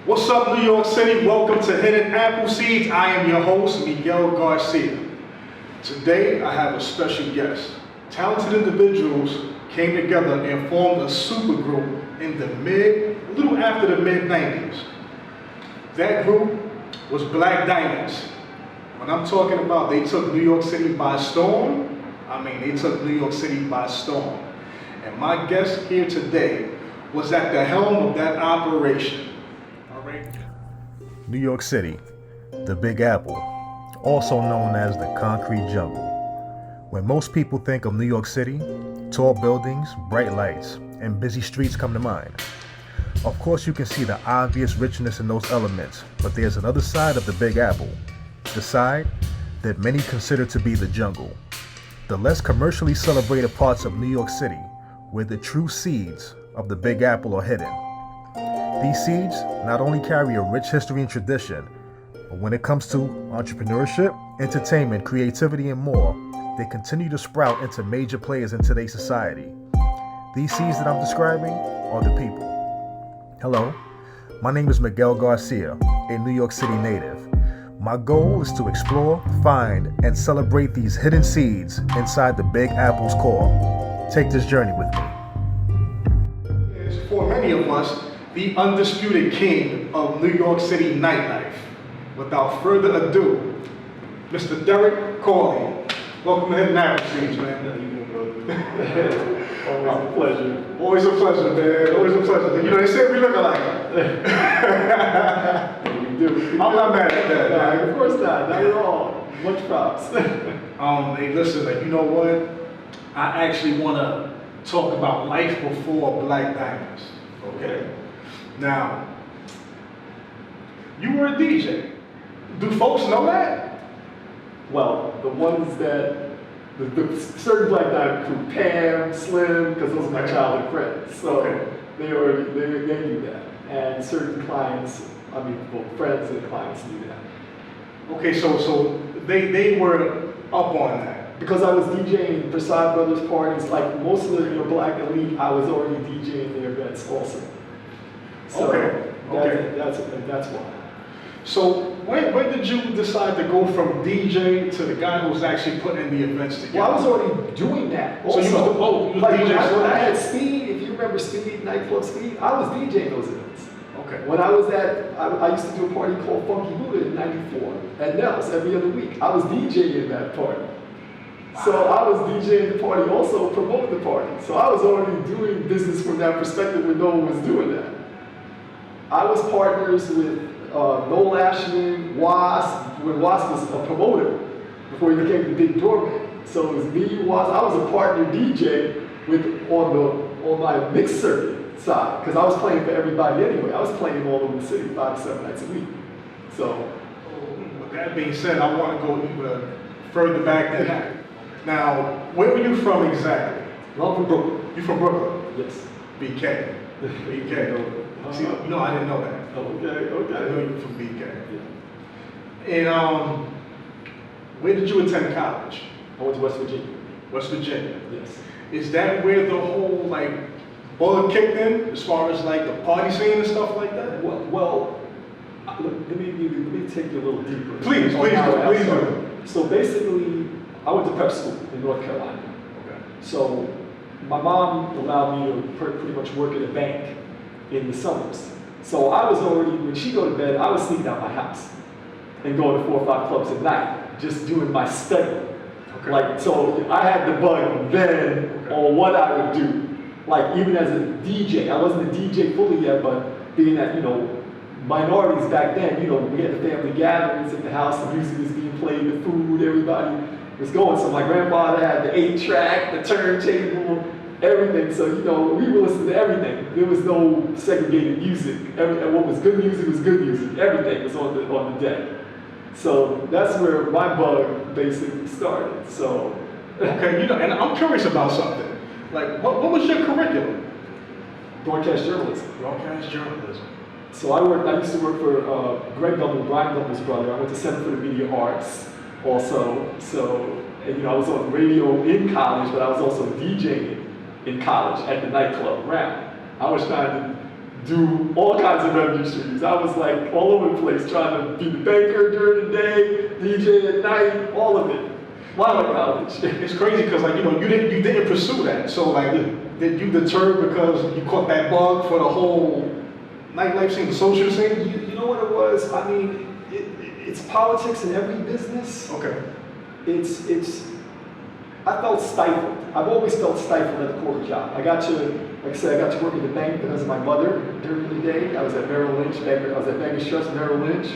What's up, New York City? Welcome to Hidden Apple Seeds. I am your host, Miguel Garcia. Today, I have a special guest. Talented individuals came together and formed a supergroup in a little after the mid-90s. That group was Black Diamonds. When I'm talking about they took New York City by storm, I mean they took New York City by storm. And my guest here today was at the helm of that operation. New York City, the Big Apple, also known as the Concrete Jungle. When most people think of New York City, tall buildings, bright lights, and busy streets come to mind. Of course, you can see the obvious richness in those elements, but there's another side of the Big Apple, the side that many consider to be the jungle, the less commercially celebrated parts of New York City, where the true seeds of the Big Apple are hidden. These seeds not only carry a rich history and tradition, but when it comes to entrepreneurship, entertainment, creativity, and more, they continue to sprout into major players in today's society. These seeds that I'm describing are the people. Hello, my name is Miguel Garcia, a New York City native. My goal is to explore, find, and celebrate these hidden seeds inside the Big Apple's core. Take this journey with me. For many of us, the undisputed king of New York City nightlife. Without further ado, Mr. Derek Corley. Welcome to Hidden Apple Seeds, man. How you doing, brother? Always a pleasure. Always a pleasure, man. Always a pleasure. You know, they say we look alike. We do. I'm not mad at that. No, of course not. Not at all. Much props. Hey, listen, like, you know what? I actually want to talk about life before Black Diamonds. Okay? Now, you were a DJ. Do folks know that? Well, the ones that, the certain Black Diamond crew, Pam, Slim, because those are my childhood friends. So they knew that. And certain clients, both friends and clients knew that. Okay, so they were up on that. Because I was DJing Prasad Brothers parties, like most of the Black elite, I was already DJing their events also. So that's why. So when did you decide to go from DJ to the guy who was actually putting the events together? Well, I was already doing that. Also. So you was like DJ. when I had Speed, if you remember Speed, Nightclub Speed, I was DJing those events. Okay. When I was I used to do a party called Funky Buddha in '94 at Nels every other week. I was DJing that party. So I was DJing the party, also promoting the party. So I was already doing business from that perspective when no one was doing that. I was partners with Noel Ashman, Wasp, when Wasp was a promoter before he became the big doorman. So it was me, Wasp. I was a partner DJ on my mix circuit side, because I was playing for everybody anyway. I was playing all over the city 5 to 7 nights a week. So, with that being said, I want to go even further back than that. Now, where were you from exactly? I'm from Brooklyn. You from Brooklyn? Yes. BK. BK. See, no, I didn't know that. Okay. I know you from BK. Yeah. And where did you attend college? I went to West Virginia. West Virginia. Yes. Is that where the whole bug kicked in, as far as the party scene and stuff like that? Well, let me take you a little deeper. Please do. So basically, I went to prep school in North Carolina. Okay. So my mom allowed me to pretty much work at a bank in the summers. So I was already, when she go to bed, I was sneaking out my house and going to 4 or 5 clubs at night, just doing my study. Okay. So I had the bug then on what I would do. Even as a DJ, I wasn't a DJ fully yet, but being that, minorities back then, we had the family gatherings at the house, the music was being played, the food, everybody was going. So my grandfather had the 8-track, the turntable, everything. So, we would listen to everything. There was no segregated music. What was good music was good music. Everything was on the deck. So that's where my bug basically started. So okay, and I'm curious about something. What was your curriculum? Broadcast journalism. Broadcast journalism. So I used to work for Greg Gumbel, Brian Gumbel's brother. I went to Center for the Media Arts also. So, I was on radio in college, but I was also DJing in college at the nightclub around. I was trying to do all kinds of revenue streams. I was like all over the place, trying to be the banker during the day, DJ at night, all of it. While in college. It's crazy because like, you didn't pursue that. So like, did you deter because you caught that bug for the whole nightlife scene, the social scene? You know what it was? I mean, it's politics in every business. Okay. I felt stifled. I've always felt stifled at the corporate job. Like I got to work at the bank because of my mother during the day. I was at Merrill Lynch, I was at Bank & Trust, Merrill Lynch,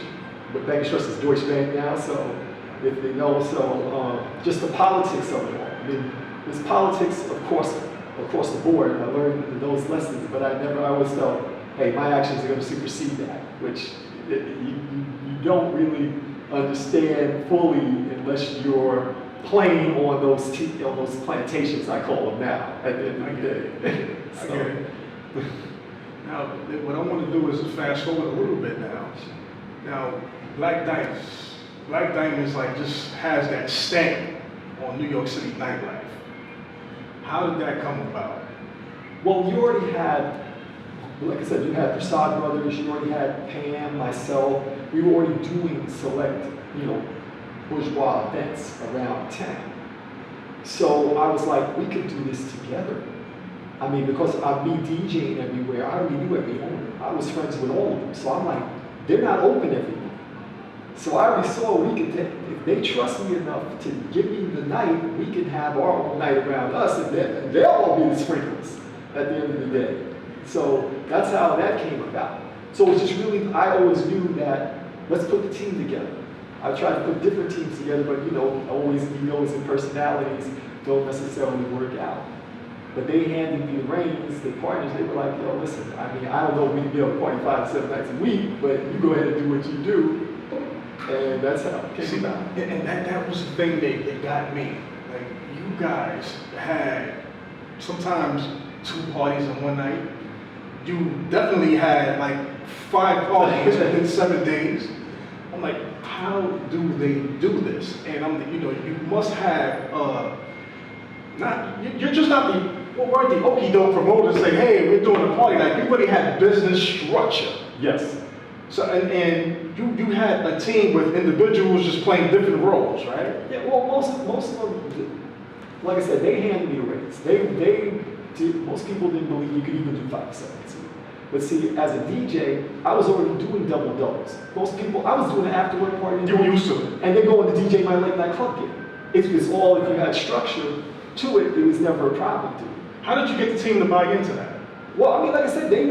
but Bank & Trust is Deutsche Bank now, so if they know, just the politics of it all. I mean, there's politics, of course, across the board. I learned those lessons, but I always felt, hey, my actions are going to supersede that, which you don't really understand fully unless you're playing on those plantations, I call them now, at the end of the day. I get it. Now, what I want to do is fast forward a little bit now. Now, Black Diamonds like just has that stamp on New York City nightlife. How did that come about? Well, you already had, like I said, you had Prasad Brothers, you already had Pam, myself. We were already doing select, bourgeois events around town. So I was like, we could do this together. I mean, because I'd be DJing everywhere, I already knew every owner. I was friends with all of them. So I'm like, they're not open every night. So I already saw if they trust me enough to give me the night, we can have our own night around us, and then they'll all be the sprinklers at the end of the day. So that's how that came about. So it's just really, I always knew that let's put the team together. I tried to put different teams together, but always egos and personalities don't necessarily work out. But they handed me the reins, the partners, they were like, yo, listen, I mean, I don't know if we can be on 45 to 7 nights a week, but you go ahead and do what you do. And that's how it came about. And that was the thing that got me. Like, you guys had sometimes 2 parties in one night. You definitely had like 5 parties within 7 days. I'm like, how do they do this? And you must have you're just not the okey doke promoters say, hey, we're doing a party. Like, you really had business structure. Yes. So and you had a team with individuals just playing different roles, right? Yeah. Well, most of them, like I said, they handed me the reins. They did. Most people didn't believe you could even do 5 seconds. But see, as a DJ, I was already doing double doubles. Most people, I was doing an after work party. You were used to it. And then going to DJ my late night club gig. It was all, if you had structure to it, it was never a problem to me. How did you get the team to buy into that? Well, I mean, like I said, they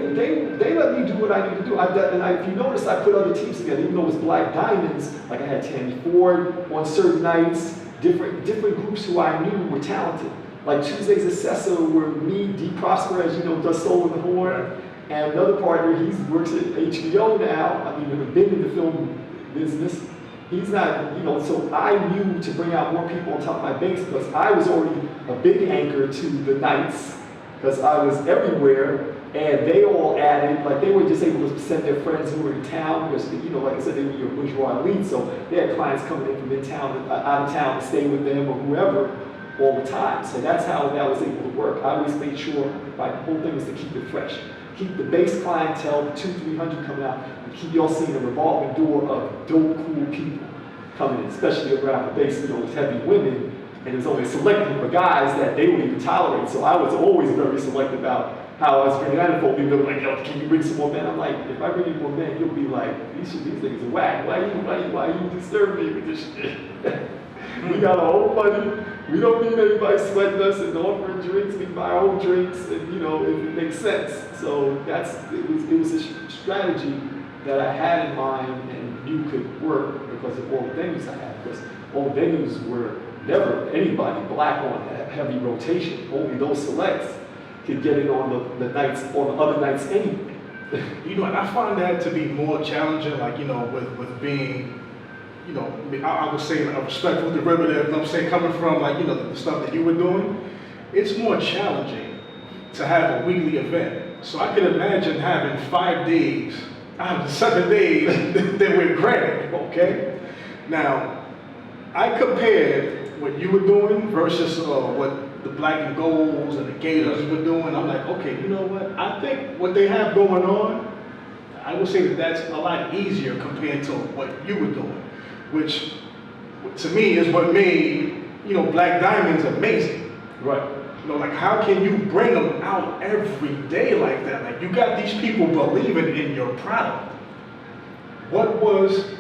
let me do what I need to do. If you notice, I put other teams together, even though it was Black Diamonds. Like I had Tammy Ford on certain nights. Different groups who I knew were talented. Like Tuesdays at Cessa were me, D. Prosper, as you know, does Soul in the Horn, and another partner. He works at HBO now. I mean, we've been in the film business. He's not, So I knew to bring out more people on top of my base because I was already a big anchor to the nights. Because I was everywhere, and they all added, like they were just able to send their friends who were in town, because, like I said, they were your bourgeois elite, so they had clients coming in from out of town to stay with them or whoever all the time. So that's how that was able to work. I always made sure, my whole thing was to keep it fresh. Keep the base clientele, 200-300 coming out, and keep y'all seeing a revolving door of dope, cool people coming in, especially around the base, with heavy women. And there's only a select group of guys that they would even tolerate. So I was always very selective about how I was bringing that info. People were like, yo, can you bring some more men? I'm like, if I bring in more men, you'll be like, these niggas are whack. Why you disturb me with this shit? We got our own money. We don't need anybody sweating us and offering drinks. We buy our own drinks, and if it makes sense. So it was a strategy that I had in mind and knew could work because of all the venues I had. Because all the venues were never anybody black on that heavy rotation. Only those selects could get in on the nights, on the other nights anyway. And I find that to be more challenging, like, with being, I would say a respectful derivative, coming from, like, the stuff that you were doing, it's more challenging to have a weekly event. So I can imagine having 5 days out of the 7 days that were granted, okay? Now, I compared what you were doing versus what the black and golds and the gators were doing, I'm like, okay, you know what? I think what they have going on, I would say that that's a lot easier compared to what you were doing, which to me is what made, Black Diamonds amazing. Right. Like how can you bring them out every day like that? Like you got these people believing in your product. What was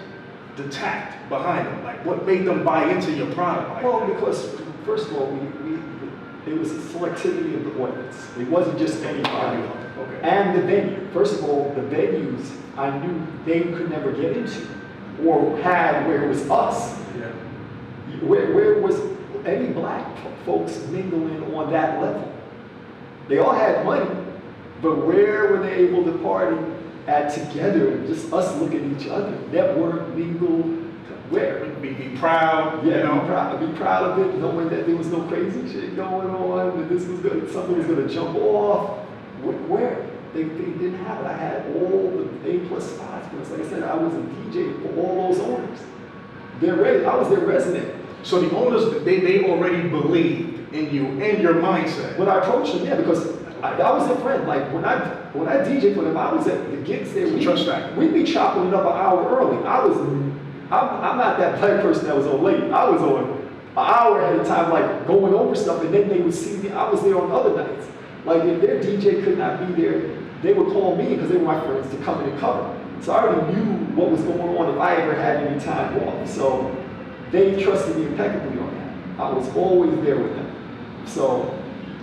the tact behind them? Like what made them buy into your product? Like Well, that? because first of all, it was a selectivity of the audience. It wasn't just anybody. Okay. And the venue. First of all, the venues I knew they could never get into or had where it was us. Yeah. Where was any black folks mingling on that level? They all had money, but where were they able to party at together? Just us looking at each other, network, mingle, where? Be proud. Yeah, be proud of it, knowing that there was no crazy shit going on, that this was good, something was gonna jump off. Where? They didn't have it. I had all the A+ spots, because like I said, I was a DJ for all those owners. I was their resident. So the owners, they already believed in you and your mindset. When I approached them, yeah, because I was their friend. Like when I DJ for them, I was at the gigs there. We'd be chopping it up an hour early. I'm not that black person that was on late. I was on an hour ahead of time, like going over stuff, and then they would see me. I was there on other nights. Like if their DJ could not be there, they would call me because they were my friends to come in and cover. So I already knew what was going on if I ever had any time off. So they trusted me impeccably on that. I was always there with them. So.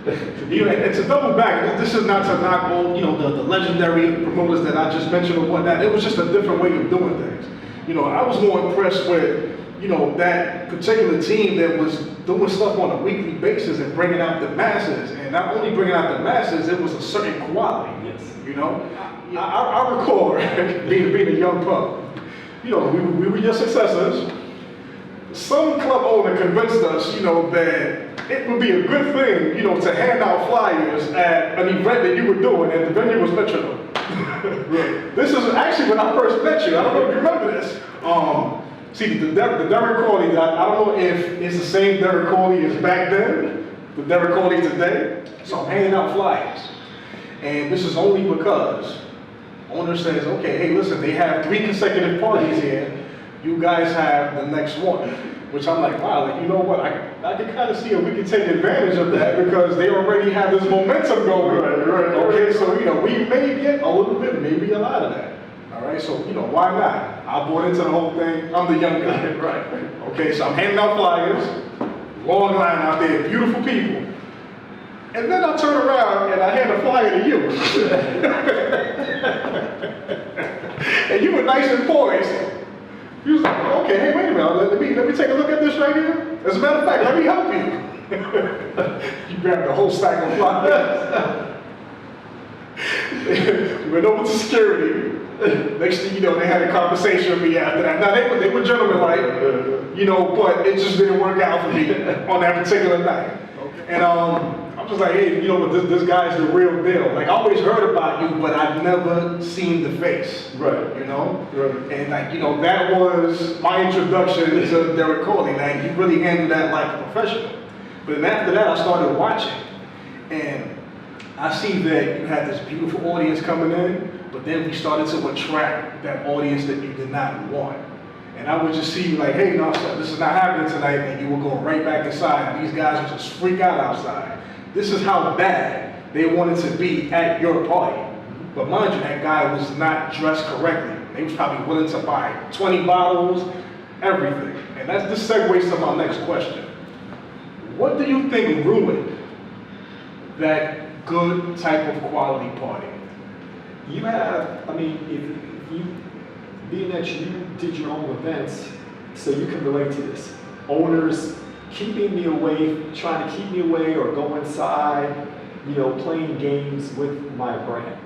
It's a double back. This is not to knock all, the legendary promoters that I just mentioned or whatnot. It was just a different way of doing things. I was more impressed with, that particular team that was doing stuff on a weekly basis and bringing out the masses. And not only bringing out the masses, it was a certain quality. Yes. I recall being a young pup. We were your successors. Some club owner convinced us, that it would be a good thing, to hand out flyers at an event that you were doing, and the venue was Metro. This is actually when I first met you. I don't know if you remember this. See, the Derek Corley, I don't know if it's the same Derek Corley as back then, the Derek Corley today. So I'm handing out flyers. And this is only because owner says, okay, hey, listen, they have 3 consecutive parties here. You guys have the next one. Which I'm like, wow, like, you know what? I can kind of see if we can take advantage of that because they already have this momentum going. Okay, so, we may get a little bit, maybe a lot of that. All right, so, why not? I bought into the whole thing. I'm the young guy. Right. Okay, so I'm handing out flyers, long line out there, beautiful people. And then I turn around and I hand a flyer to you. And you were nice and poised. He was like, okay, hey, wait a minute, let me take a look at this right here. As a matter of fact, let me help you. You grabbed the whole stack of flyers. We went over to security. Next thing you know, they had a conversation with me after that. Now, they were gentlemen-like, but it just didn't work out for me on that particular night. And I'm just like, hey, but this guy's the real deal. Like, I always heard about you, but I've never seen the face. Right. Right. And like, that was my introduction to Derek Corley. Like, he really handled that like a professional. But then after that, I started watching. And I see that you had this beautiful audience coming in, but then we started to attract that audience that you did not want. And I would just see you like, hey, no, this is not happening tonight, and you would go right back inside, and these guys would just freak out outside. This is how bad they wanted to be at your party. But mind you, that guy was not dressed correctly. They was probably willing to buy 20 bottles, everything. And this segues to my next question. What do you think ruined that good type of quality party? You have, if you, being that you did your own events, so you can relate to this. Owners keeping me away, trying to keep me away or go inside, playing games with my brand.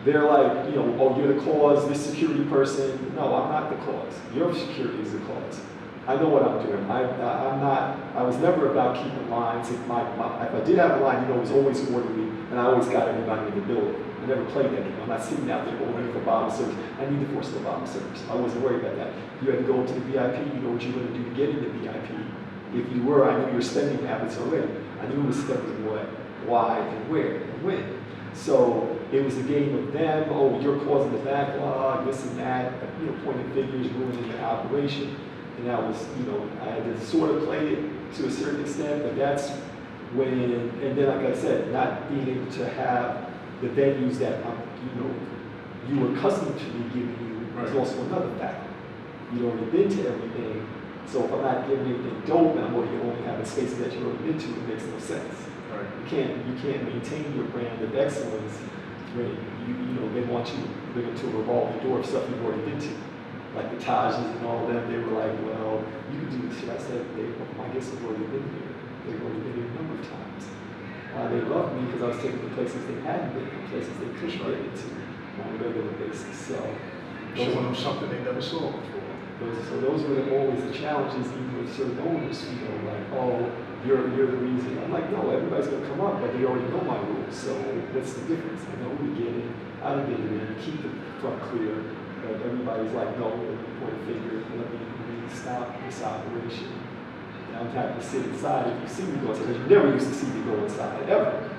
They're like, oh, you're the cause, this security person. No, I'm not the cause. Your security is the cause. I know what I'm doing. I was never about keeping lines. If I did have a line, it was always orderly, and I always got everybody in the building. I never played that game. I'm not sitting out there ordering for bottle service. I need to force the bottle service. I wasn't worried about that. You had to go to the VIP. You know what you're going to do to get into VIP. If you were, I knew your spending habits already. I knew it was stuck with what, why, and where, and when. So it was a game of them, oh, you're causing the backlog, this and that, pointing fingers, ruining the operation. And that was, I had to sort of play it to a certain extent, but that's when, and then like I said, not being able to have the venues that, you were accustomed to me giving you is also another factor. You've already been to everything, so if I'm not giving you anything dope and I'm only having spaces that you've already been to, it makes no sense. Right. You can't maintain your brand of excellence when they want you to bring it to a revolving door of stuff you've already been to. Like the Tajes and all of them, they were like, well, you can do this shit. I said, my guests have already been here. They've already been here a number of times. They loved me because I was taking them places they hadn't been, places they couldn't get into on a regular basis. So showing them something they never saw before. Those were always the challenges, even with certain owners, like, oh, you're the reason. I'm like, no, everybody's gonna come up, but they already know my rules. So what's the difference? I know we get it, how to get it in, keep the front clear. But everybody's like, no, let me point a finger, let me stop this operation. And I'm happy to sit inside if you see me go inside, because you never used to see me go inside, ever.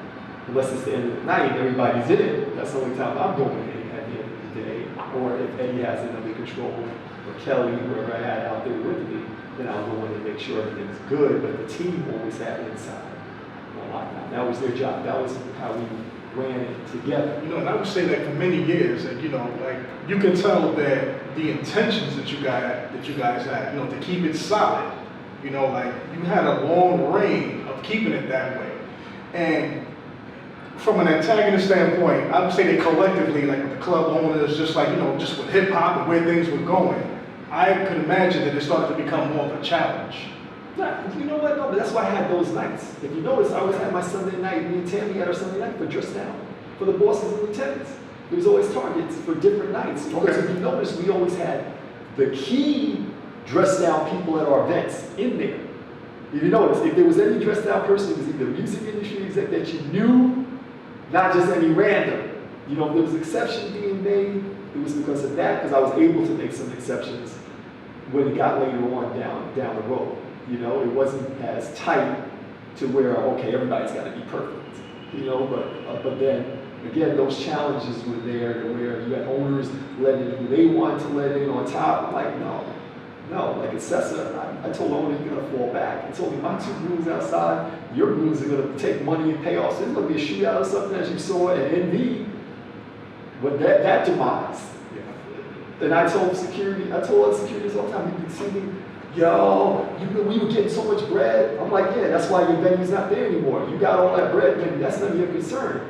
Unless it's the end of the night, everybody's in it. That's the only time I'm going in at the end of the day. Or if Eddie has it under control, or Kelly, whoever I had out there with me, then I'll go in and make sure everything's good, but the team always had it inside. That was their job. That was how we ran it together. And I would say that for many years, and like you can tell that the intentions that you guys had, to keep it solid, like you had a long reign of keeping it that way. And from an antagonist standpoint, I would say that collectively, like with the club owners, just like, just with hip hop and where things were going, I could imagine that it started to become more of a challenge. Yeah, you know what? No, but that's why I had those nights. If you notice, I always had my Sunday night. Me and Tammy had our Sunday night for Dress Down, for the bosses and lieutenants. There was always targets for different nights. Because if you notice, we always had the key Dress Down people at our events in there. If you notice, if there was any Dress Down person, it was either music industry exec that you knew, not just any random. If there was exception being made, it was because of that, because I was able to make some exceptions when it got later on down the road. It wasn't as tight to where, okay, everybody's got to be perfect. But then, again, those challenges were there to where you had owners letting in who they wanted to let in on top. I'm like, no. Like at Cessa, I told the owner, you're going to fall back. I told him, my two rules outside, your rules are going to take money and pay off. So there's going to be a shootout or something, as you saw at NV. But that demise. Yeah. And I told other securities all the time, you can see me, yo, we were getting so much bread. I'm like, yeah, that's why your venue's not there anymore. You got all that bread, and that's none of your concern.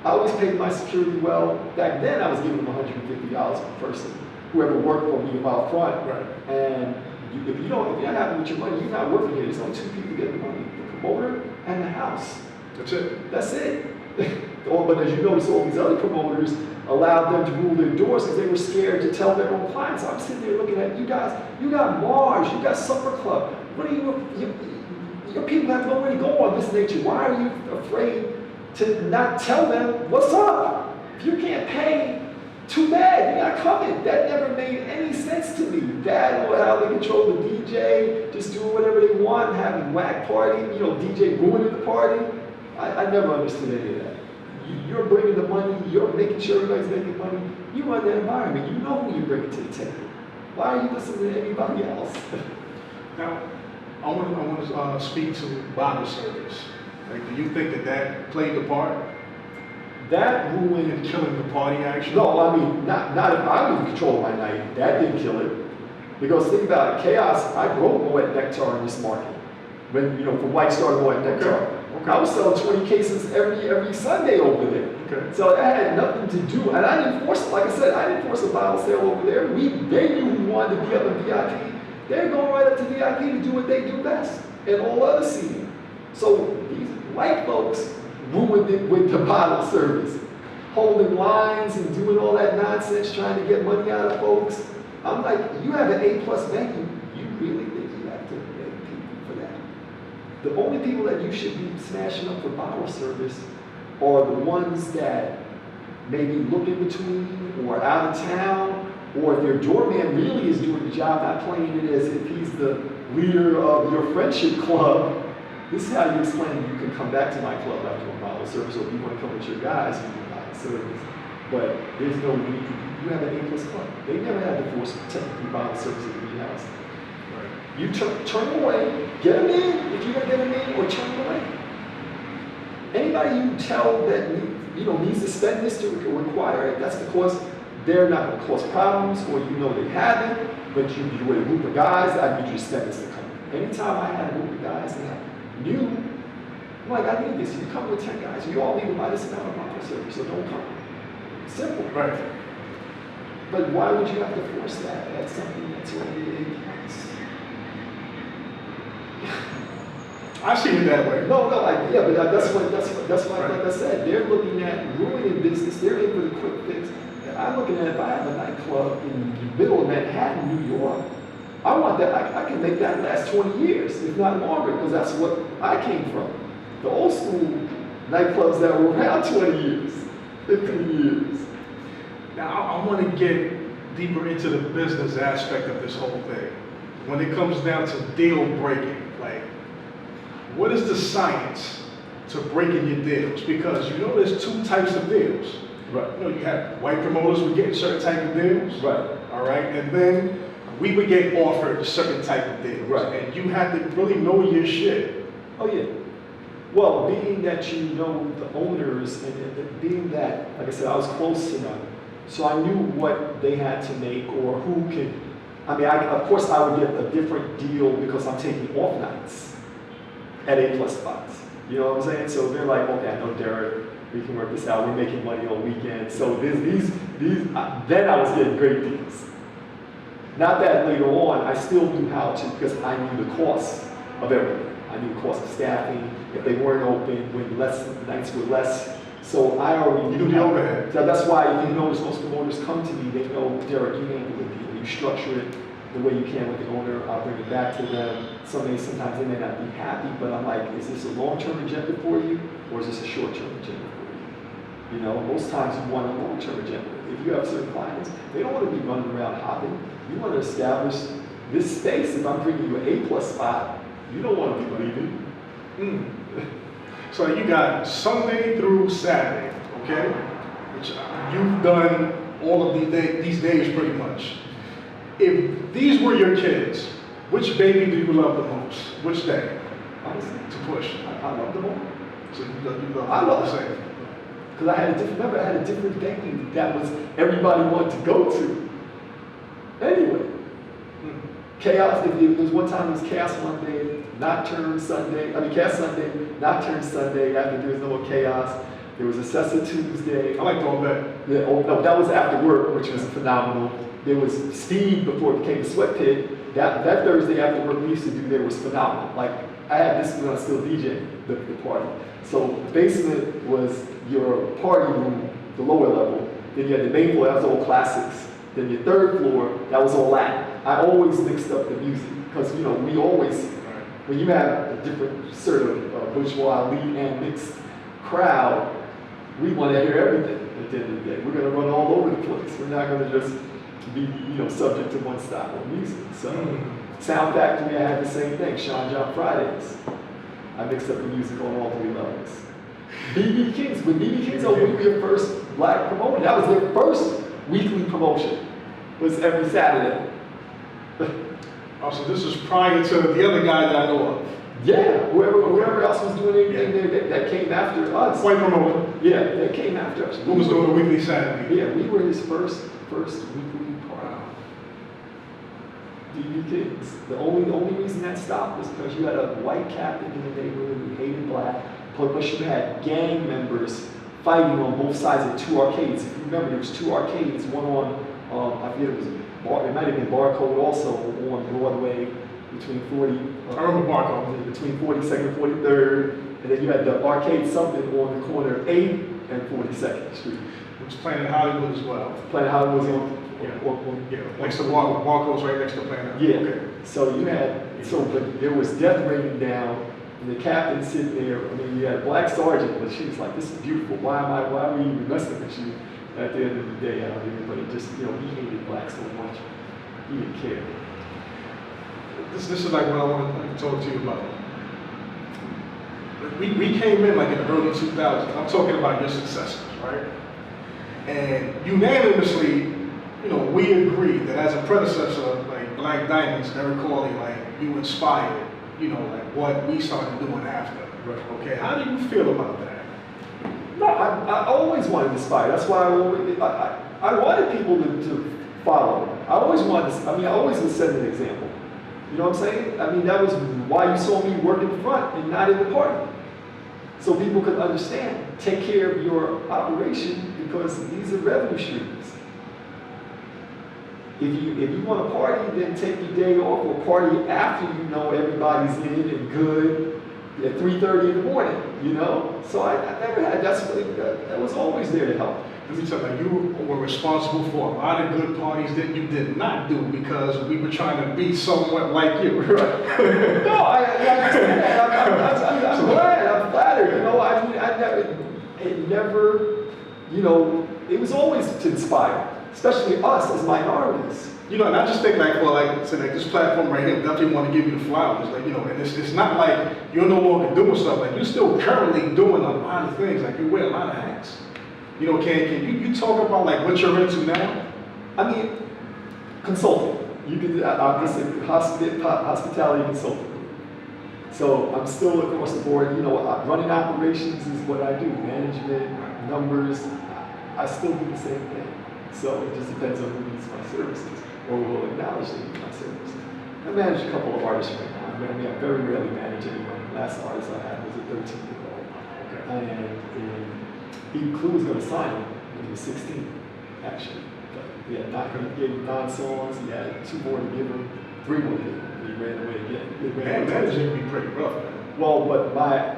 I always paid my security well. Back then, I was giving them $150 per person. Whoever worked for me about front. Right. And if you're not happy with your money, you're not working here. There's only two people getting the money: the promoter and the house. That's it. But as you notice, all these other promoters allowed them to rule their doors because they were scared to tell their own clients. I'm sitting there looking at you guys. You got Mars. You got Supper Club. What are your people have nowhere to go on this nature. Why are you afraid to not tell them what's up? If you can't pay, too bad, you're not coming. That never made any sense to me. That or how they control the DJ, just doing whatever they want, having whack party, DJ ruining the party. I never understood any of that. You're bringing the money, you're making sure everybody's making money. You run that environment, you know who you're bringing to the table. Why are you listening to anybody else? Now, I want to speak to bottle service. Like, do you think that played a part? That ruined in killing the party, actually? No, I mean, not if I was in control of my night. That didn't kill it. Because think about it, Chaos, I broke Moet Nectar in this market. When, from White Star to Moet Nectar. Okay. I was selling 20 cases every Sunday over there. Okay. So that had nothing to do, and I didn't force it. Like I said, I didn't force a bottle sale over there. They knew who wanted to be up in VIP. They're going right up to VIP to do what they do best, and all other seating. So these white folks ruined it with the bottle service, holding lines and doing all that nonsense, trying to get money out of folks. I'm like, you have an A+ venue. You really think you have to beg people for that? The only people that you should be smashing up for bottle service are the ones that maybe look in between or out of town, or if your doorman really is doing the job, not playing it as if he's the leader of your friendship club, This is how you explain you can come back to my club after a bottle service, or if you want to come with your guys, you can buy service. But there's no need. You have an A+ club. They never had to force technically bottle service at your house. Right. You turn them away, get them in if you're gonna get them in, or turn them away. Anybody you tell that needs to spend this to require it, that's because they're not going to cause problems, or they haven't. But you with a group of guys, I need you to spend this to come. Anytime I had a group of guys and I knew, I'm like, I need this. You come with 10 guys, you all need to buy this amount of bottle service, so don't come. Simple. Right. But why would you have to force that? That's something that's already in place. I see it that way. No, but that's what, Right. like I said, they're looking at ruining business. They're in for the quick fix. And I'm looking at if I have a nightclub in the middle of Manhattan, New York, I want that. I can make that last 20 years, if not longer, because that's what I came from. The old school nightclubs that were around 20 years, 15 years. Now, I want to get deeper into the business aspect of this whole thing. When it comes down to deal breaking, like, what is the science to breaking your deals? Because there's two types of deals. Right. You have white promoters would get certain type of deals. Right. All right, and then we would get offered a certain type of deals. Right. And you had to really know your shit. Oh yeah. Well, being that you know the owners, and being that, like I said, I was close to them, so I knew what they had to make or who could. I mean, of course, I would get a different deal because I'm taking off nights at A+ spots. You know what I'm saying? So they're like, okay, I know Derek, we can work this out. We're making money on weekends. So these, then I was getting great deals. Not that later on, I still knew how to, because I knew the cost of everything. I knew the cost of staffing, if they weren't open, when nights were less. So I already knew So that's why, if you notice, most promoters come to me, they know, Derek, you handle the deal. You structure it the way you can with the owner. I'll bring it back to them. Sometimes they may not be happy, but I'm like, is this a long-term agenda for you, or is this a short-term agenda for you? Most times you want a long-term agenda. If you have certain clients, they don't want to be running around hopping. You want to establish this space. If I'm bringing you an A+ spot, you don't want to be leaving. So you got Sunday through Saturday, okay? Which you've done all of these days pretty much. If these were your kids, which baby do you love the most? Which day? Honestly, To push. I love them all. So you love I love the same. Because I had a different venue that was everybody wanted to go to. Anyway, Chaos, there was one time it was Chaos Monday, Nocturne Sunday, Chaos Sunday, Nocturne Sunday, after there was no more Chaos. There was Assessa Tuesday. I liked all that. Yeah, oh, no, that was after work, which was phenomenal. There was Speed before it became the Sweat Pit. That Thursday after work we used to do there was phenomenal. Like, I had this when I was still DJing the party. So the basement was your party room, the lower level. Then you had the main floor, that was all classics. Then your third floor, that was all Latin. I always mixed up the music because, we always, when you have a different sort of bourgeois, elite, and mixed crowd, we want to hear everything at the end of the day. We're going to run all over the place. We're not going to just be, subject to one style of music. So, Sound Factory, I had the same thing. Sean John Fridays. I mixed up the music on all 3 levels. BB Kings, when BB Kings opened, we were first black promoter. That was their first weekly promotion. Was every Saturday. Oh, so this is prior to the other guy that I know of. Yeah, whoever else was doing anything there that came after us. White promoter. Yeah, they came after us. Who was doing a weekly Saturday? Yeah, we were his first weekly party. BB Kings. The only reason that stopped was because you had a white captain in the neighborhood who hated black, plus you had gang members fighting on both sides of 2 arcades. If you remember, there was 2 arcades, one on, I forget it might have been Barcode also on Broadway between 40. I remember Barcode. Between 42nd and 43rd, and then you had the arcade something on the corner of 8th and 42nd Street. Which is playing in Hollywood as well. Planet Hollywood was on. Next to Barcode's right next to Planet Hollywood. Yeah. Okay. So you had, but there was death raining down, and the captain sitting there. You had a black sergeant, but she was like, "This is beautiful. Why are we even messing with you?" At the end of the day, out here, but it just, he hated black so much, he didn't care. This is like what I want to talk to you about. we came in like in the early 2000s. I'm talking about your successors, right? And unanimously, you know, we agree that as a predecessor, like Black Diamonds, Derek Corley, like you inspired, you know, like what we started doing after. Right. Okay, how do you feel about that? No, I always wanted to inspire. That's why I wanted people to follow. I always wanted to, I always was setting an example. You know what I'm saying? I mean, that was why you saw me work in the front and not in the party. So people could understand, take care of your operation because these are revenue streams. If you want to party, then take your day off or party after you know everybody's in and good at 3:30 in the morning, you know? So I never had, that was always there to help. Let me tell you, you were responsible for a lot of good parties that you did not do because we were trying to be somewhat like you. No, I understand that. I'm glad, I'm flattered. You know, it never, you know, it was always to inspire, especially us as minorities. You know, and I just think like, well, like, so like this platform right here, definitely want to give you the flowers. Like, you know, and it's not like you're no longer doing stuff. Like, you're still currently doing a lot of things. Like, you wear a lot of hats. You know, can you talk about like what you're into now? I mean, consulting. You can, I'm just a hospitality consultant. So I'm still across the board. You know, running operations is what I do. Management, numbers. I still do the same thing. So it just depends on who needs my services or will acknowledge they need my services. I manage a couple of artists right now. I mean, I very rarely manage anyone. The last artist I had was a 13-year-old. Okay. And he was going to sign him when he was 16, actually. But he gave him 9 songs. He had 2 more to give him, 3 more to give him. He ran away again. Managing would be pretty rough, man. Well, but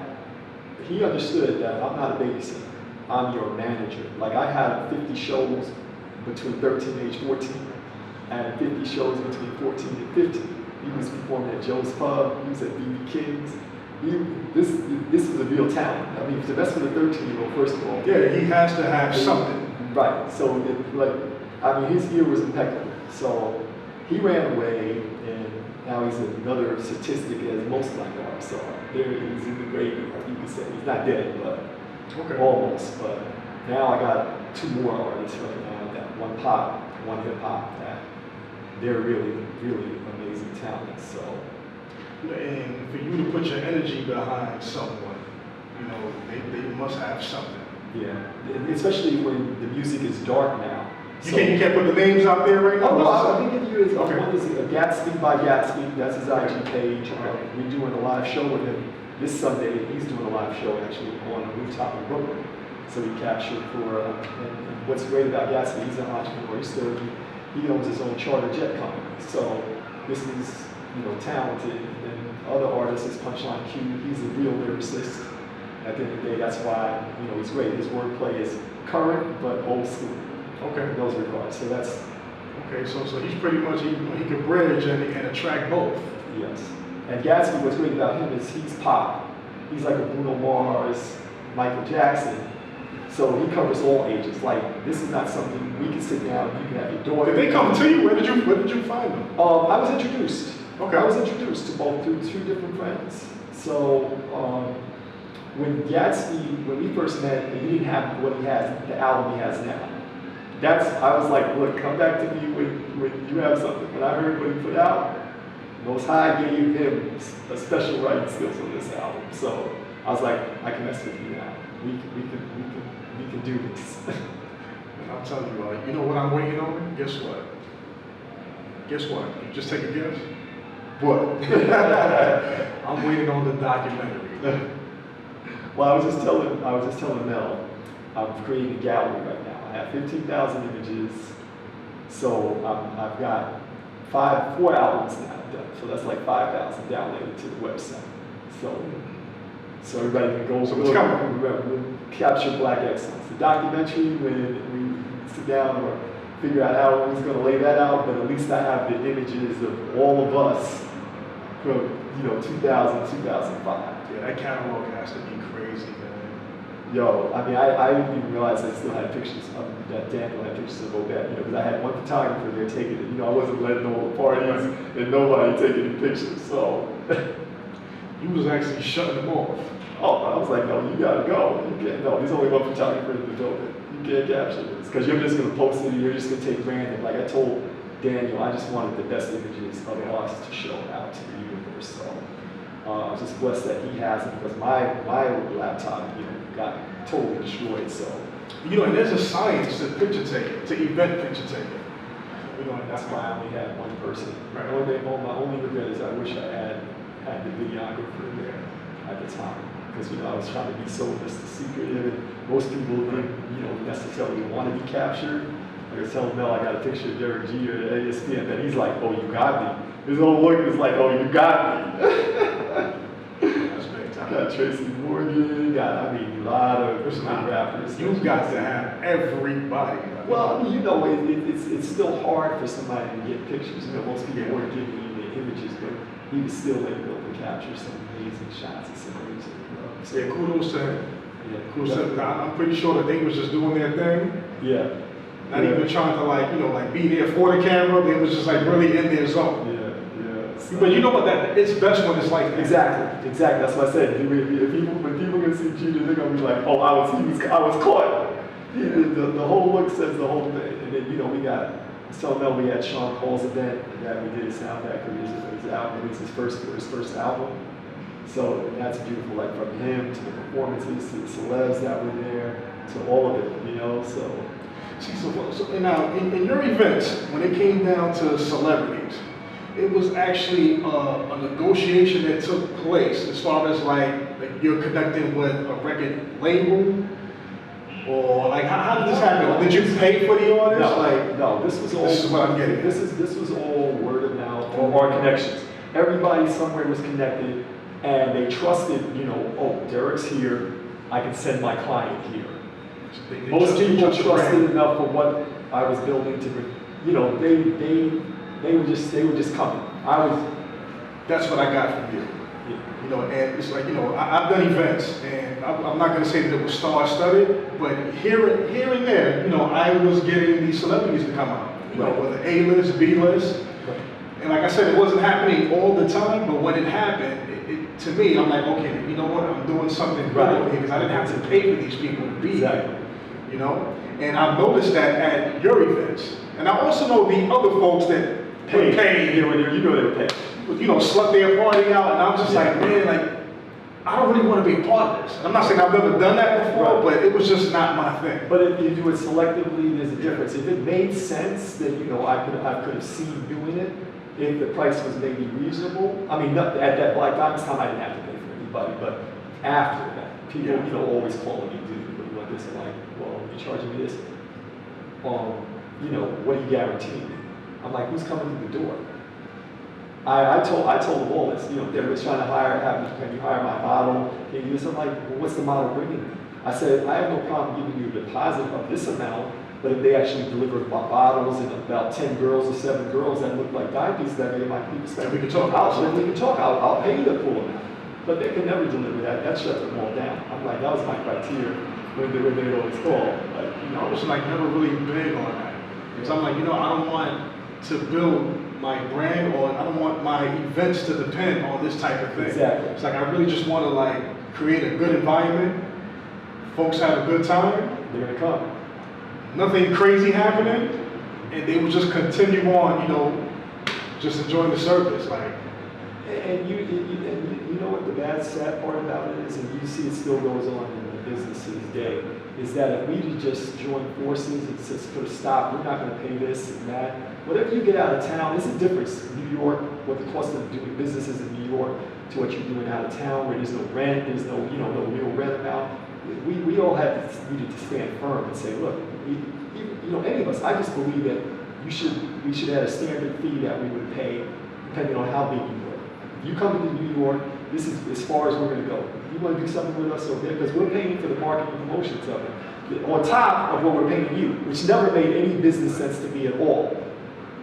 he understood that I'm not a babysitter. I'm your manager. Like I had 50 shows between 13 and age 14, and 50 shows between 14 and 15. He was performing at Joe's Pub. He was at BB King's. This is a real talent. I mean, to mess with a 13-year-old, first of all. Yeah, he has to have something. Right. So, his ear was impeccable. So he ran away, and now he's another statistic as most black artists are. There he's in the grave, you could say. He's not dead, but almost. But now I got 2 more artists right now. That one pop, one hip hop. That they're really, really amazing talents. So. And for you to put your energy behind someone, you know, they must have something. Yeah, especially when the music is dark now. You can't put the names out there right now? Oh, no, I can give you his, one is Gatsby by Gatsby, that's his IG page. We're doing a live show with him this Sunday. He's doing a live show actually on a rooftop in Brooklyn. So he captured for, and what's great about Gatsby, he's an entrepreneur. He owns his own charter jet company. So this is, you know, talented, and other artists is Punchline Q. He's a real lyricist. At the end of the day, that's why, you know, he's great. His wordplay is current but old school. Okay. In those regards. So that's okay. So he's pretty much he can bridge and attract both. Yes. And Gatsby, what's great about him is he's pop. He's like a Bruno Mars, Michael Jackson. So he covers all ages. Like this is not something we can sit down. You can have your daughter. Did they come to you? Where did you find them? I was introduced. Okay. I was introduced to both through 2 different friends. So when Gatsby, when we first met, he didn't have what he has, the album he has now. I was like, look, come back to me when you have something. When I heard what he put out, Most High gave him a special writing skills on this album. So I was like, I can mess with you now. We can do this. And I'll tell you, you know what I'm waiting on? Guess what? You just take a guess. What? I'm waiting on the documentary. Well, I was just telling Mel, I'm creating a gallery right now. I have 15,000 images, so I've got 4 albums now done. So that's like 5,000 downloaded to the website. So everybody can go remember, capture Black excellence. The documentary, when we sit down or figure out how we're going to lay that out, but at least I have the images of all of us from 2000, 2005. Yeah, that catalog has to be crazy, man. Yo, I mean, I didn't even realize I still had pictures that Daniel had pictures of Obed, because I had one photographer there taking it. I wasn't letting all the parties and nobody taking the pictures, so. You was actually shutting them off. Oh, I was like, no, you gotta go. You can't, no, there's only one photographer in the building. You can't capture this. Because you're just gonna post it and you're just gonna take random. Like I told Daniel, I just wanted the best images of us to show out to the universe. So I was just blessed that he has it because my laptop, got totally destroyed. So And there's a science to picture taking, to event picture taking. that's why I only had one person. Right. My only regret is I wish I had the videographer there at the time. Because I was trying to be so secretive, and most people didn't necessarily want to be captured. Like I was telling Mel, I got a picture of Derek G at ESPN, and he's like, "Oh, you got me." His old look is like, "Oh, you got me." That's big time. Got Tracy Morgan, got a lot of rappers. You've got to have everybody. Well, it's still hard for somebody to get pictures. Most people weren't giving you the images, but he was still able to capture some amazing shots and some amazing. Yeah, kudos to him. Yeah, Kudos to him. I'm pretty sure that they was just doing their thing. Yeah. Not even trying to be there for the camera. They was just really in their zone. Yeah. So, But you know what? It's best when it's like that. Exactly. That's what I said. When people can see Gina, they're gonna be like, "Oh, I was caught." The whole look says the whole thing. And then we got. So now we had Sean Paul's event that we did his soundtrack his album. It was his first album. So that's beautiful. Like from him to the performances to the celebs that were there to all of it. So. See, so now in your events, when it came down to celebrities, it was actually a negotiation that took place as far as like you're connecting with a record label, or how did this happen? Did you pay for the artist? No. This was all. This is what I'm getting. This was all word of mouth or connections. Everybody somewhere was connected, and they trusted. Oh, Derek's here. I can send my client here. Most people trusted enough for what I was building to. They were just coming. That's what I got from you. Yeah. And it's like, I've done events, and I'm not going to say that it was star-studded, but here and there, I was getting these celebrities to come out, whether A-list, B-list. Right. And like I said, it wasn't happening all the time, but when it happened, to me, I'm like, okay, you know what, I'm doing something good over here, because I didn't have to pay for these people to be here. And I've noticed that at your events. And I also know the other folks that pay. They were paid. Slut their party out, and I'm just like, man, I don't really want to be a part of this. I'm not saying I've never done that before, but it was just not my thing. But if you do it selectively, there's a difference. If it made sense, then I could have seen doing it. If the price was maybe reasonable, I mean, not at that Black Diamonds time, I didn't have to pay for anybody. But after that, people always calling me, dude, what do you want this? I'm like, well, you charging me this? What do you guarantee me? I'm like, who's coming to the door? I told them all this. They were trying to can you hire my model? Can you do this? I'm like, well, what's the model bringing me? I said, I have no problem giving you a deposit of this amount, but if they actually deliver bottles and about 10 girls or 7 girls that look like diapers that they might be spending, we can talk. I'll pay you the full amount. But they can never deliver that. That shut them all down. I'm like, that was my criteria when they would always call. I was never really big on that. Because I'm like, I don't want to build my brand, or I don't want my events to depend on this type of thing. Exactly. It's like I really just want to create a good environment. Folks have a good time. They're gonna come. Nothing crazy happening, and they would just continue on, just enjoying the service. And you know what the bad, sad part about it is, and you see it still goes on in the business to this day, is that if we could just join forces and just put a stop, we're not going to pay this and that. Whatever you get out of town, there's a difference. New York, what the cost of doing business is in New York, to what you're doing out of town, where there's no rent, there's no no real rent amount. We all needed to stand firm and say, look, any of us, I just believe that we should have a standard fee that we would pay depending on how big you were. If you come into New York, this is as far as we're going to go. If you want to do something with us over there, because we're paying for the marketing and promotions of it, on top of what we're paying you, which never made any business sense to me at all.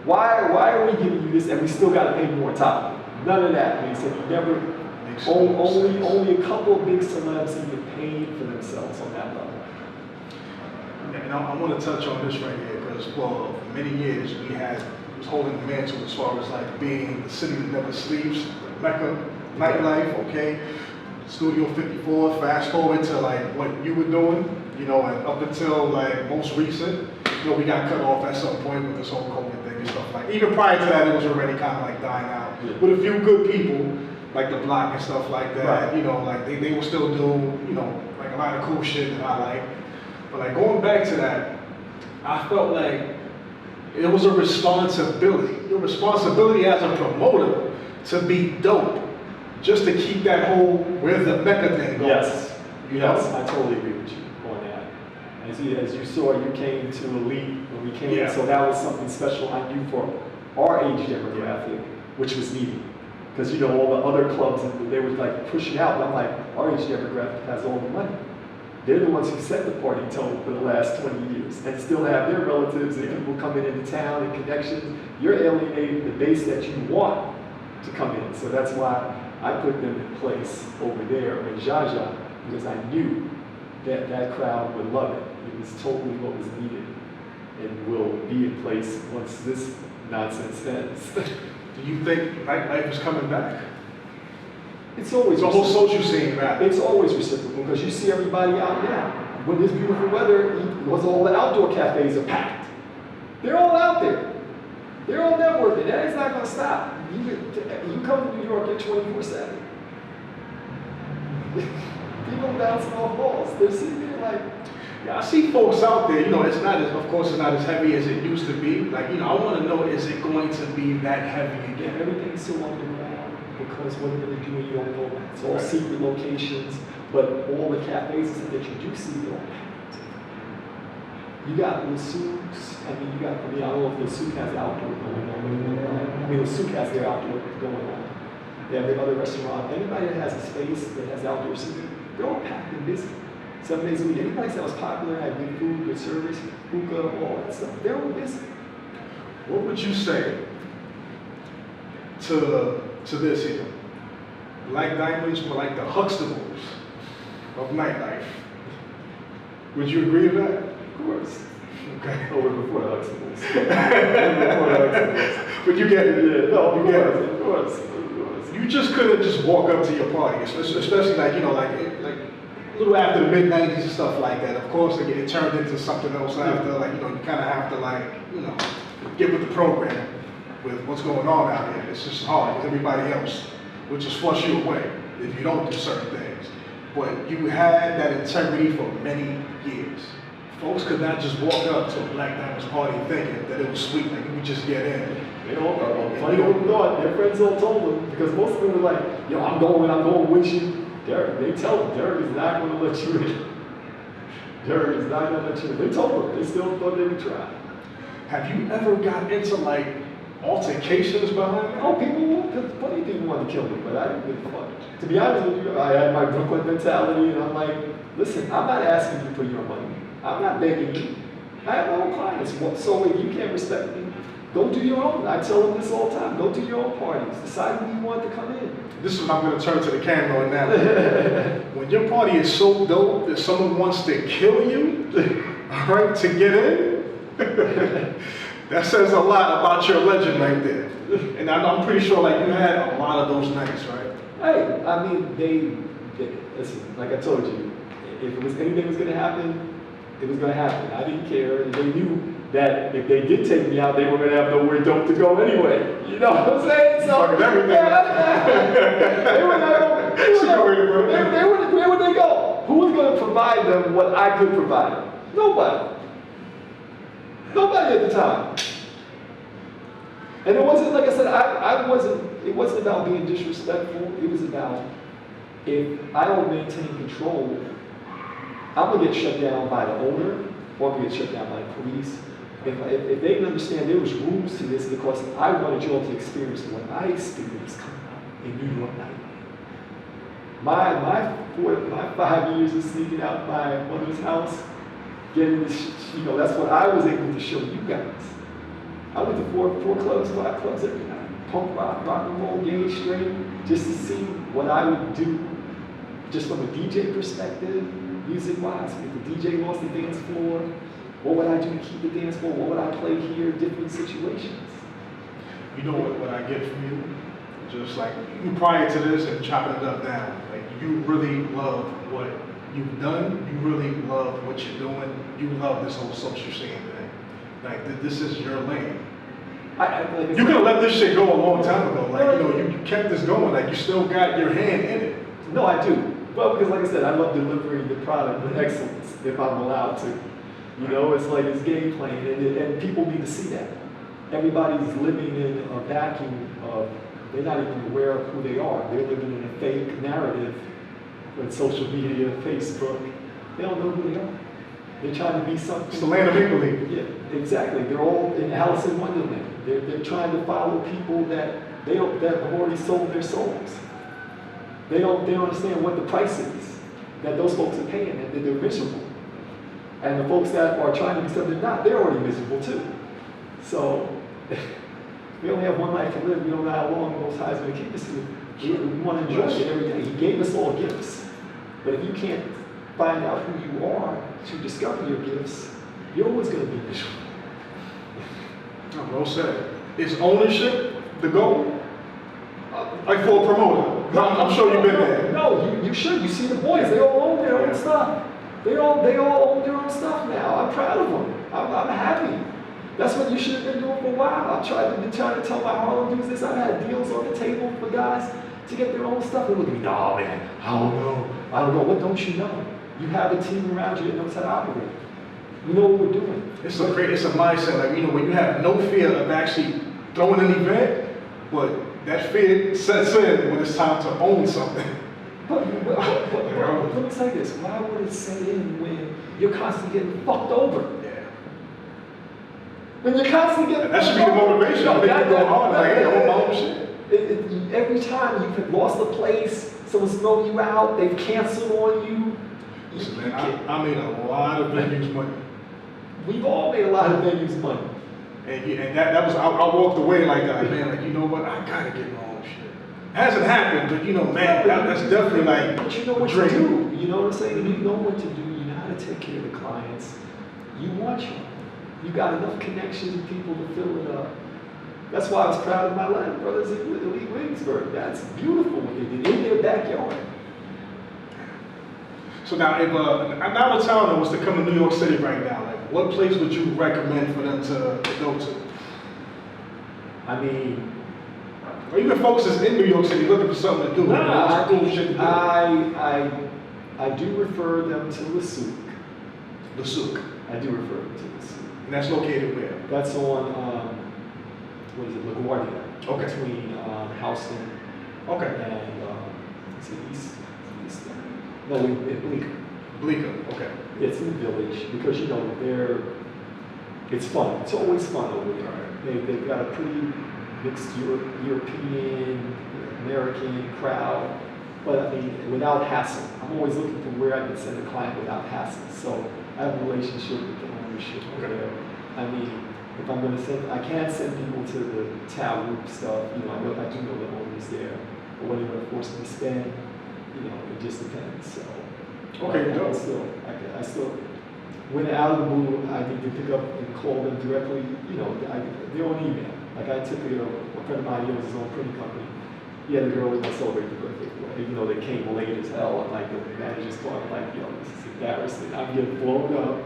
Why are we giving you this and we still got to pay more on top? None of that. I mean, so never. Only a couple of big celebs even paid for themselves on that level. And I want to touch on this right here because for many years was holding the mantle as far as being the city that never sleeps, the Mecca, nightlife, okay? Studio 54, fast forward to like what you were doing, you know, and up until like most recent, you know, we got cut off at some point with this whole COVID thing and stuff like. Even prior to that, it was already kind of like dying out. Yeah. With a few good people, like the Block and stuff like that, Right. you know, like they were still doing, you know, like a lot of cool shit that I like. But like going back to that, I felt like it was a responsibility as a promoter to be dope, just to keep that whole where's the Mecca thing going. Yes, You yes, know? I totally agree with you on that. As you saw, you came to Elite when we came in, Yeah. so that was something special I knew for our age demographic, which was needed. Because you know, all the other clubs, they were like pushing out, and I'm like, our age demographic has all the money. They're the ones who set the party tone for the last 20 years and still have their relatives and people coming into town and connections. You're alienating the base that you want to come in. So that's why I put them in place over there in Jaja, because I knew that that crowd would love it. It was totally what was needed and will be in place once this nonsense ends. Do you think nightlife is coming back? It's always The whole reciprocal. social scene, right? It's always reciprocal because you see everybody out now. When there's beautiful weather, all the outdoor cafes are packed. They're all out there. They're all networking. That is not going to stop. You come to New York, you're 24/7. People bouncing off balls. They're sitting there like, Yeah, I see folks out there, you know, it's not as, of course, it's not as heavy as it used to be. Like, you know, I want to know, is it going to be that heavy yeah, again? everything's so underground because what are they doing? You don't know that. It's all Right. secret locations, but all the cafes and stuff that you do see, they're all packed. You got the souks. I mean, I don't know if the souk has outdoor going on. I mean, the souk has their outdoor going on. They have their other restaurant. Anybody that has a space that has outdoor seating, they're all packed and busy. 7 days a week. Any place that was popular, had good food, good service, hookah, all that stuff, they're all busy. What would you say to this here? Black Diamonds were like the Huxtables of nightlife. Would you agree with that? Of course. Okay. Oh, we're before the Huxtables. Before the Huxtables. But you get it. Yeah, no, You get it. of course. You just couldn't just walk up to your party, especially like, you know, like a little after the mid-90s and stuff like that. Of course, like, it turned into something else after, like, you know, you kind of have to, like, you know, get with the program with what's going on out here. It's just hard because everybody else will just flush you away if you don't do certain things. But you had that integrity for many years. Folks could not just walk up to a Black Diamonds party thinking that it was sweet, like you would just get in. They all funny old thought. Their friends all told them because most of them were like, "Yo, I'm going with you." Derek, they tell them Derek is not going to let you in. Derek is not going to let you in. They told them. They still thought they would try. Have you ever got into like altercations behind that? Oh, plenty of people wanted to kill me, but I didn't give a fuck. To be honest with you, I had my Brooklyn mentality, and I'm like, listen, I'm not asking you for your money. I'm not begging you. I have my own clients. So if you can't respect me, go do your own. I tell them this all the time. Go do your own parties. Decide who you want to come in. This is what I'm going to turn to the camera on now. When your party is so dope that someone wants to kill you, all right, to get in, that says a lot about your legend right there. And I'm pretty sure like you had a lot of those nights, right? Hey, I mean, they listen, like I told you, if it was anything was going to happen, it was going to happen. I didn't care. And they knew that if they did take me out, they were going to have nowhere dope to go anyway. You know what I'm saying? So, Fucking everything. they were not going. Where would they go? Who was going to provide them what I could provide them? Nobody. Nobody at the time. And it wasn't, like I said, it wasn't about being disrespectful. It was about, if I don't maintain control, I'm going to get shut down by the owner, or I'm going to get shut down by the police. If they can understand there was rules to this, because I wanted you all to experience what I experienced coming out in New York night. My 5 years of sneaking out my mother's house, getting this, that's what I was able to show you guys. I went to four clubs, 5 clubs every night. Punk rock, rock and roll, gay, straight, just to see what I would do, just from a DJ perspective, music-wise. If the DJ lost the dance floor, what would I do to keep the dance floor? What would I play here? Different situations. You know what I get from you? just like prior to this and chopping it up now, like you really love what you've done, you really love what you're doing, you love this whole social scene thing. Like this is your lane. You could have let this shit go a long time ago. Like, you know, you kept this going. Like, you still got your hand in it. No, I do. Well, because like I said, I love delivering the product with excellence, if I'm allowed to. You know, it's like it's game playing, and people need to see that. Everybody's living in a vacuum of, they're not even aware of who they are. They're living in a fake narrative with social media, Facebook. They don't know who they are. They're trying to be something. It's the land of make-believe. Yeah, exactly. They're all in Alice in Wonderland. They're trying to follow people that have already sold their souls. They don't understand what the price is that those folks are paying, and that they're miserable. And the folks that are trying to be something they're not, they're already miserable too. So we only have one life to live. We don't know how long the Most High is going to keep us here. We want to enjoy it every day. He gave us all gifts. But if you can't find out who you are to discover your gifts, you're always going to be miserable. Well said. Is ownership the goal? Like for a promoter? I'm sure you've been there. No, you should. You see the boys, they all own their own stuff. They all own their own stuff now. I'm proud of them. I'm happy. That's what you should have been doing for a while. I've been trying to tell my Harlem dudes this. I've had deals on the table for guys to get their own stuff. They look at me, no man, I don't know. What don't you know? You have a team around you that knows how to operate. We know what we're doing. It's a mindset, like, you know, when you have no fear of actually throwing an event, but that fear sets in when it's time to own something. But let me say this, why would it set in when you're constantly getting fucked over? Yeah. When you're constantly getting that should be the motivation. I think you go hard, like, hey, I want my own shit. Every time you've lost a place, someone's thrown you out, they've canceled on you. Listen, man, I made a lot of venues money. We've all made a lot of venues money. And that was, I walked away like that, man, like, you know what, I gotta get my own shit. It hasn't happened, but you know, man, that's definitely like, but you know what to do. You know what I'm saying? You know what to do. You know how to take care of the clients. You want you. You got enough connections and people to fill it up. That's why I was proud of my Latin brothers in Elite Williamsburg. That's beautiful when they did in their backyard. So now, if now the talent was to come to New York City right now, like, what place would you recommend for them to go to? I mean, or even folks that's in New York City looking for something to do. I do refer them to Le Souk. Le Souk. I do refer them to Le Souk. And that's located where? That's on, what is it, LaGuardia. Okay. Between Houston okay. and, is it East? No, Bleecker. Bleecker, okay. It's in the village because, you know, it's fun. It's always fun over there. Right. They've got a pretty mixed European, American crowd, but I mean, without hassle. I'm always looking for where I can send a client without hassle. So I have a relationship with the ownership over there. I mean, if I'm going to I can't send people to the Tao Group stuff. You know, I do know the owners there, but what they're going to force me to spend, you know, it just depends. So, okay, I still, when out of the blue, I need to pick up and call them directly. You know, they're on email. Like I took a friend of mine, he owns his own printing company. He had a girl who was going to celebrate the birthday for her, even though they came late as hell. And like the manager's calling, like, yo, this is embarrassing. I'm getting blown up,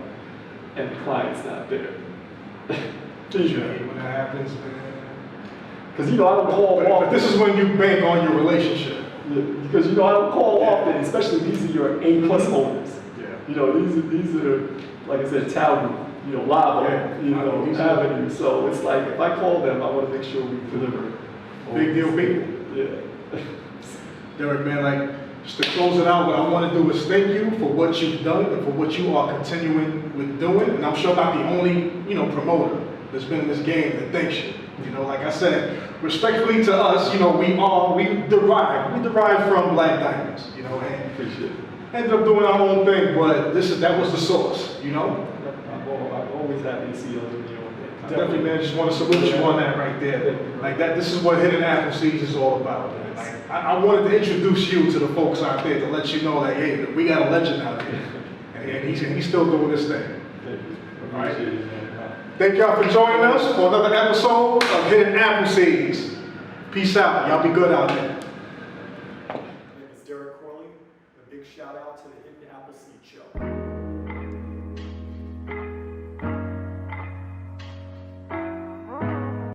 and the client's not there. Usually when that happens, man. Because, you know, I don't call often. But this is when you bank on your relationship. Yeah, because, you know, I don't call often, especially these are your A+ owners. Yeah. You know, these are, like I said, Tao, you know, Lava, you know, Avenue. So it's like, if I call them, I want to make sure we deliver. Big deal, people. Yeah. Derek, man, like, just to close it out, what I want to do is thank you for what you've done and for what you are continuing with doing. And I'm sure not the only, you know, promoter that's been in this game that thanks you. You know, like I said, respectfully to us, you know, we derive from Black Diamonds, you know, and Appreciate it. ended up doing our own thing, but that was the source, you know? I'm always happy to see you doing your own thing. Definitely, man, just want to salute you on that right there. Like that, this is what Hidden Appleseeds is all about, man. Like, I wanted to introduce you to the folks out there to let you know that, hey, we got a legend out here. And he's still doing this thing. Thank you. All right. Appreciate it, man. Thank y'all for joining us for another episode of Hidden Appleseeds. Peace out. Y'all be good out there.